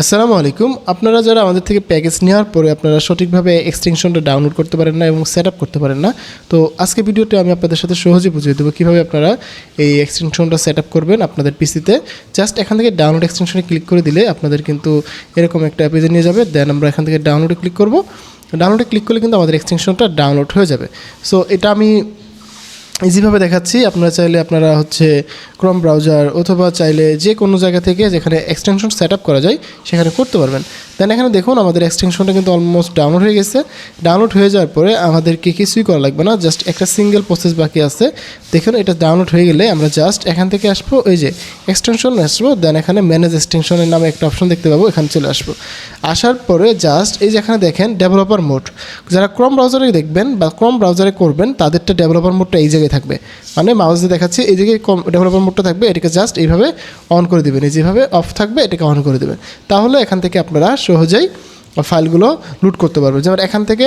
আসসালামু আলাইকুম। আপনারা যারা আমাদের থেকে প্যাকেজ নেওয়ার পরে আপনারা সঠিকভাবে এক্সটেনশনটা ডাউনলোড করতে পারেন না এবং সেট আপ করতে পারেন না, তো আজকে ভিডিওতে আমি আপনাদের সাথে সহজে বুঝিয়ে দেবো কীভাবে আপনারা এই এক্সটেনশনটা সেট আপ করবেন আপনাদের পিসিতে। জাস্ট এখান থেকে ডাউনলোড এক্সটেনশনে ক্লিক করে দিলে আপনাদের কিন্তু এরকম একটা পেজে নিয়ে যাবে। দেন আমরা এখান থেকে ডাউনলোডে ক্লিক করব। ডাউনলোডে ক্লিক করলে কিন্তু আমাদের এক্সটেনশনটা ডাউনলোড হয়ে যাবে। সো এটা আমি ইজিভাবে দেখাচ্ছি। আপনারা চাইলে আপনারা ক্রোম ব্রাউজার অথবা চাইলে যে কোনো জায়গা থেকে যেখানে এক্সটেনশন সেট আপ করা যায় সেখানে করতে পারবেন। দেন এখানে দেখুন আমাদের এক্সটেনশনটা কিন্তু অলমোস্ট ডাউনলোড হয়ে গেছে। ডাউনলোড হয়ে যাওয়ার পরে আমাদেরকে কিছুই করা লাগবে না, জাস্ট একটা সিঙ্গেল প্রসেস বাকি আছে। দেখুন এটা ডাউনলোড হয়ে গেলে আমরা জাস্ট এখান থেকে আসবো, এই যে এক্সটেনশন আসবো, দেন এখানে ম্যানেজ এক্সটেনশনের নামে একটা অপশন দেখতে পাবো, এখানে চলে আসবো। আসার পরে জাস্ট এই যে এখানে দেখেন ডেভেলপার মোড, যারা ক্রোম ব্রাউজারে দেখবেন বা ক্রোম ব্রাউজারে করবেন তাদেরটা ডেভেলপার মোডটা এই জায়গায় থাকবে, মানে মাউস দিয়ে দেখাচ্ছি এই জায়গায় ডেভেলপার মোডটা থাকবে। এটাকে জাস্ট এইভাবে অন করে দেবেন, এই যেভাবে অফ থাকবে এটাকে অন করে দেবেন। তাহলে এখান থেকে আপনারা সহজেই ফাইলগুলো লুট করতে পারবেন। যেমন এখান থেকে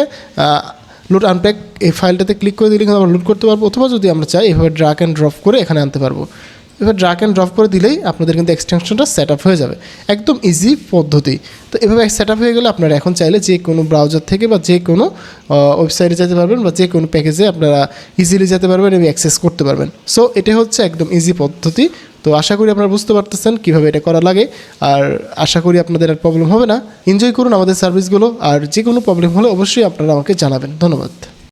লুট আনপ্যাক এই ফাইলটাতে ক্লিক করে দিলে কিন্তু আমরা লুট করতে পারবো, অথবা যদি আমরা চাই এভাবে ড্রাগ অ্যান্ড ড্রপ করে এখানে আনতে পারবো। এবার ড্রাগ অ্যান্ড ড্রপ করে দিলেই আপনাদের কিন্তু এক্সটেনশনটা সেট আপ হয়ে যাবে। একদম ইজি পদ্ধতি। তো এভাবে সেট আপ হয়ে গেলে আপনারা এখন চাইলে যে কোনো ব্রাউজার থেকে বা যে কোনো ওয়েবসাইটে যেতে পারবেন বা যে কোনো প্যাকেজে আপনারা ইজিলি যেতে পারবেন এবং অ্যাক্সেস করতে পারবেন। সো এটা হচ্ছে একদম ইজি পদ্ধতি। তো আশা করি আপনারা বুঝতে পারতেছেন কীভাবে এটা করা লাগে, আর আশা করি আপনাদের আর প্রবলেম হবে না। এনজয় করুন আমাদের সার্ভিসগুলো, আর যে কোনো প্রবলেম হলে অবশ্যই আপনারা আমাকে জানাবেন। ধন্যবাদ।